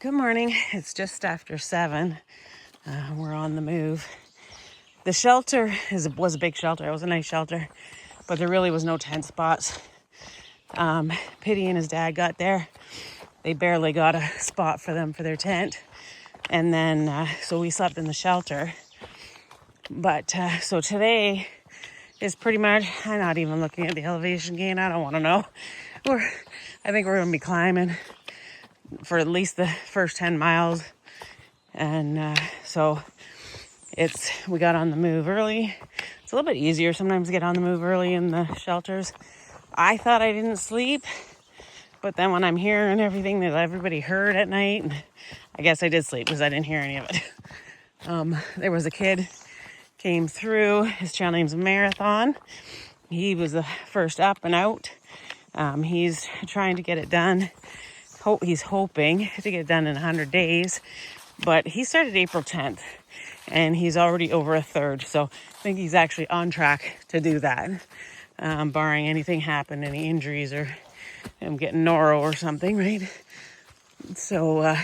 Good morning. It's just after 7. We're on the move. The shelter was a big shelter. It was a nice shelter, but there really was no tent spots. Pitty and his dad got there. They barely got a spot for them for their tent. And then, so we slept in the shelter. But so today is pretty much, I'm not even looking at the elevation gain. I don't want to know. I think we're going to be climbing for at least the first 10 miles. And so we got on the move early. It's a little bit easier sometimes to get on the move early in the shelters. I thought I didn't sleep, but then when I'm hearing everything that everybody heard at night, I guess I did sleep because I didn't hear any of it. There was a kid came through. His channel name's Marathon. He was the first up and out. He's trying to get it done. He's hoping to get it done in 100 days, but he started April 10th and he's already over a third. So I think he's actually on track to do that, barring anything happen, any injuries or him getting noro or something, right? So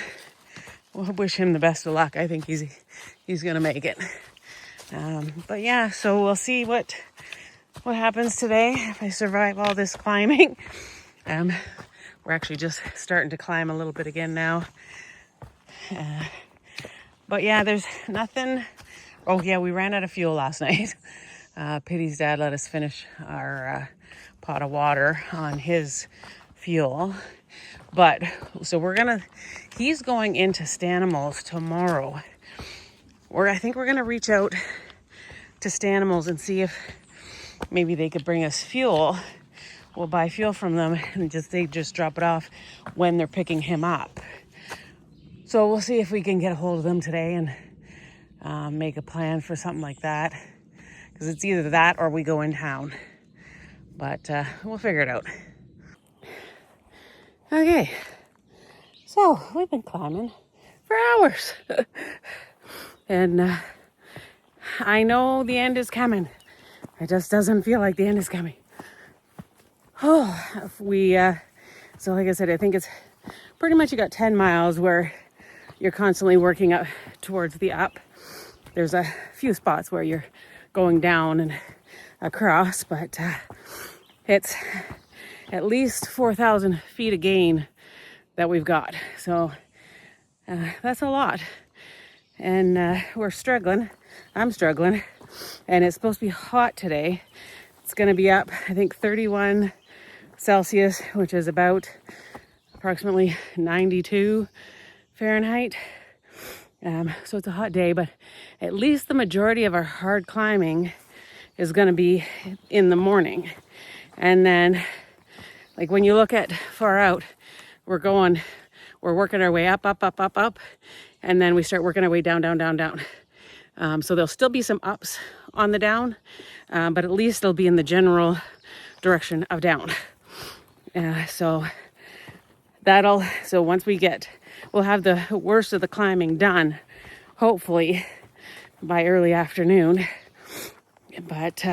we'll wish him the best of luck. I think he's going to make it. But yeah, so we'll see what happens today if I survive all this climbing. We're actually just starting to climb a little bit again now. But yeah, there's nothing. Oh yeah, we ran out of fuel last night. Pitty's dad let us finish our pot of water on his fuel. But so he's going into Stanimals tomorrow. I think we're gonna reach out to Stanimals and see if maybe they could bring us fuel. We'll buy fuel from them and they just drop it off when they're picking him up. So we'll see if we can get a hold of them today and make a plan for something like that. Because it's either that or we go in town. But we'll figure it out. Okay. So we've been climbing for hours. And I know the end is coming. It just doesn't feel like the end is coming. Oh, so like I said, I think it's pretty much you got 10 miles where you're constantly working up towards the up. There's a few spots where you're going down and across, but it's at least 4,000 feet of gain that we've got. So that's a lot. And we're struggling. I'm struggling. And it's supposed to be hot today. It's going to be up, I think, 31 Celsius, which is about approximately 92 Fahrenheit. So it's a hot day, but at least the majority of our hard climbing is going to be in the morning. And then, like when you look at far out, we're working our way up, and then we start working our way down. So there'll still be some ups on the down, but at least it'll be in the general direction of down. So once we'll have the worst of the climbing done, hopefully by early afternoon. But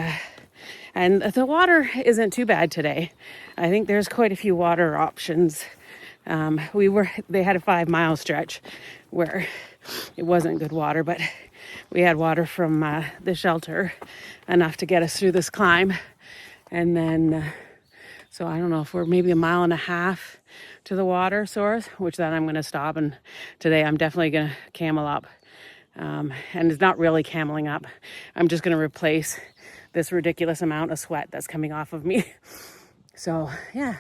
and the water isn't too bad today. I think there's quite a few water options. They had a 5-mile stretch where it wasn't good water, but we had water from the shelter, enough to get us through this climb. And then, so I don't know if we're maybe 1.5 miles to the water source, which then I'm going to stop. And today I'm definitely going to camel up. And it's not really cameling up. I'm just going to replace this ridiculous amount of sweat that's coming off of me. So yeah,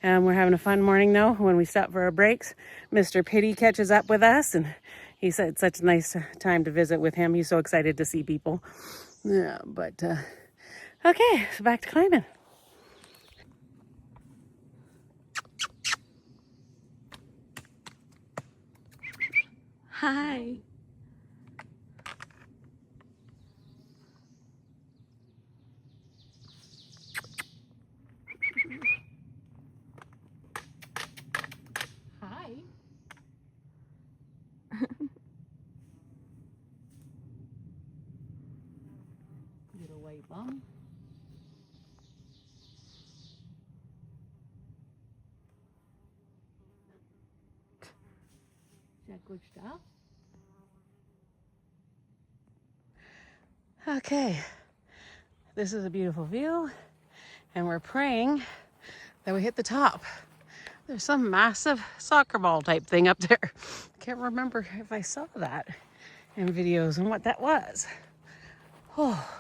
we're having a fun morning though. When we stop for our breaks, Mr. Pitty catches up with us, and he said it's such a nice time to visit with him. He's so excited to see people. Yeah, but okay, so back to climbing. Hi. Hi. Little white bum. good stuff. Okay, this is a beautiful view, and we're praying that we hit the top. There's some massive soccer ball type thing up there. I can't remember if I saw that in videos and what that was. Oh.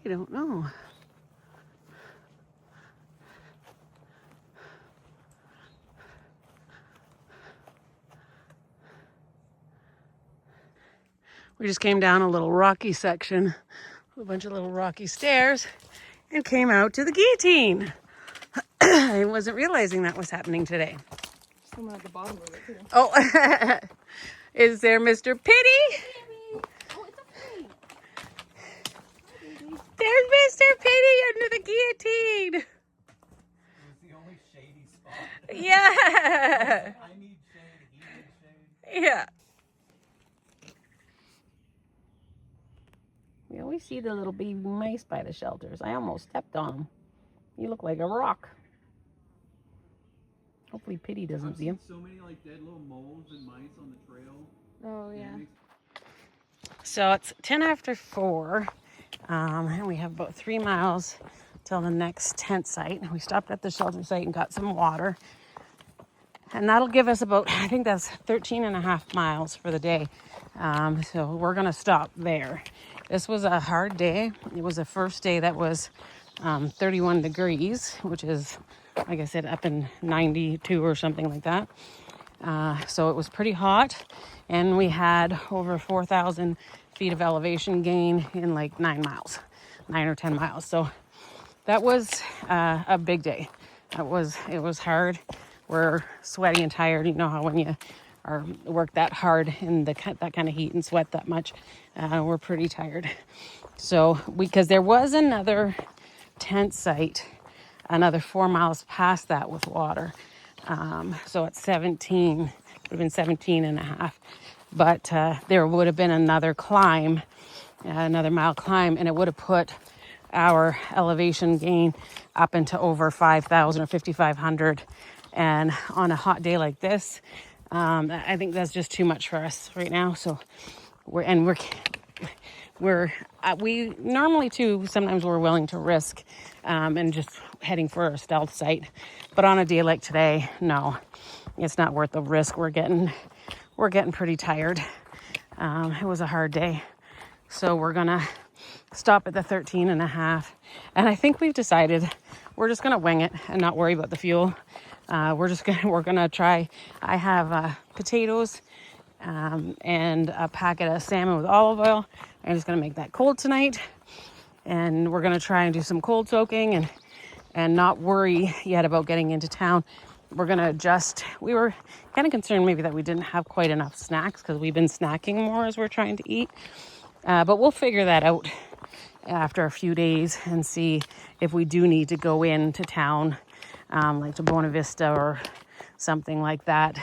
I don't know. We just came down a little rocky section, a bunch of little rocky stairs, and came out to the guillotine. I wasn't realizing that was happening today. Someone at the bottom of it too. Oh, is there Mr. Pity? Baby. Oh, it's okay. Hi, baby. There's Mr. Pity under the guillotine. It was the only shady spot. Yeah. I need shade, he needs shade. Yeah. We always see the little baby mice by the shelters. I almost stepped on them. You look like a rock. Hopefully Pity doesn't see him. So many like dead little moles and mice on the trail. Oh, yeah. So it's 10 after 4. And we have about 3 miles till the next tent site. We stopped at the shelter site and got some water. And that'll give us about, I think that's 13 and a half miles for the day. So we're going to stop there. This was a hard day. It was the first day that was 31 degrees, which is, like I said, up in 92 or something like that. So it was pretty hot. And we had over 4,000 feet of elevation gain in like 9 or 10 miles. So that was a big day. It was hard. We're sweaty and tired. You know how when you work that hard in that kind of heat and sweat that much, we're pretty tired. So because there was another tent site, another 4 miles past that with water. So at 17, would have been 17 and a half. But there would have been another climb, another mile climb, and it would have put our elevation gain up into over 5,000 or 5,500. And on a hot day like this, I think that's just too much for us right now. So we normally too, sometimes we're willing to risk and just heading for a stealth site. But on a day like today, no, it's not worth the risk. We're getting pretty tired. It was a hard day. So we're gonna stop at the 13 and a half. And I think we've decided we're just gonna wing it and not worry about the fuel. We're gonna try. I have potatoes and a packet of salmon with olive oil. I'm just gonna make that cold tonight, and we're gonna try and do some cold soaking and not worry yet about getting into town. We're gonna adjust. We were kind of concerned maybe that we didn't have quite enough snacks because we've been snacking more as we're trying to eat, but we'll figure that out after a few days and see if we do need to go into town, like to Buena Vista or something like that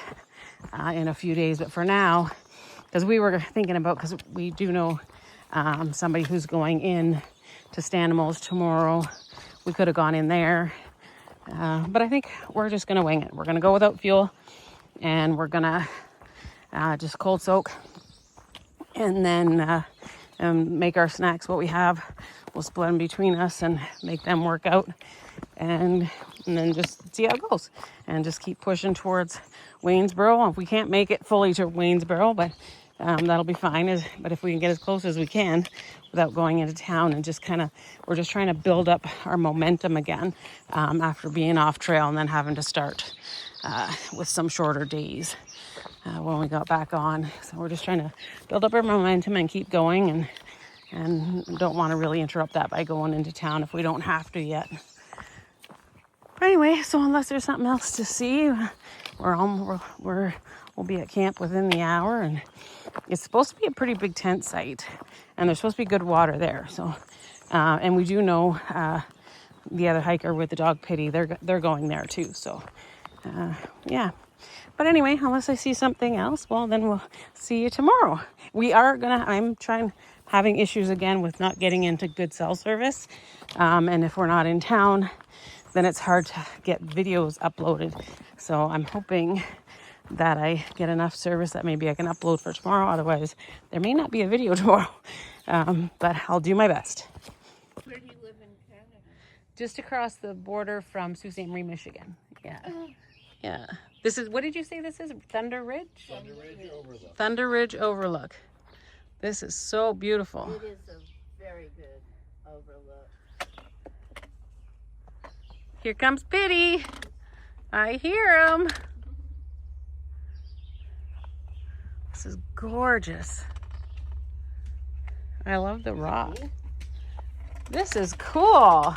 in a few days. But for now, because we were thinking about, because we do know somebody who's going in to Stanimals tomorrow, we could have gone in there. But I think we're just going to wing it. We're going to go without fuel, and we're going to just cold soak and then make our snacks what we have. We'll split them between us and make them work out, and then just see how it goes and just keep pushing towards Waynesboro. If we can't make it fully to Waynesboro, but that'll be fine. But if we can get as close as we can without going into town, and just we're just trying to build up our momentum again after being off trail and then having to start with some shorter days when we got back on. So we're just trying to build up our momentum and keep going, and don't want to really interrupt that by going into town if we don't have to yet. But anyway, so unless there's something else to see, we'll be at camp within the hour, and it's supposed to be a pretty big tent site, and there's supposed to be good water there. So, and we do know the other hiker with the dog pity, they're going there too. So, yeah. But anyway, unless I see something else, well, then we'll see you tomorrow. I'm having issues again with not getting into good cell service. And if we're not in town, then it's hard to get videos uploaded. So I'm hoping that I get enough service that maybe I can upload for tomorrow. Otherwise, there may not be a video tomorrow. But I'll do my best. Where do you live in Canada? Just across the border from Sault Ste. Marie, Michigan. Yeah. Yeah. This is, what did you say this is? Thunder Ridge? Thunder Ridge Overlook. Thunder Ridge Overlook. This is so beautiful. It is a very good overlook. Here comes Pity. I hear him. This is gorgeous. I love the rock. This is cool.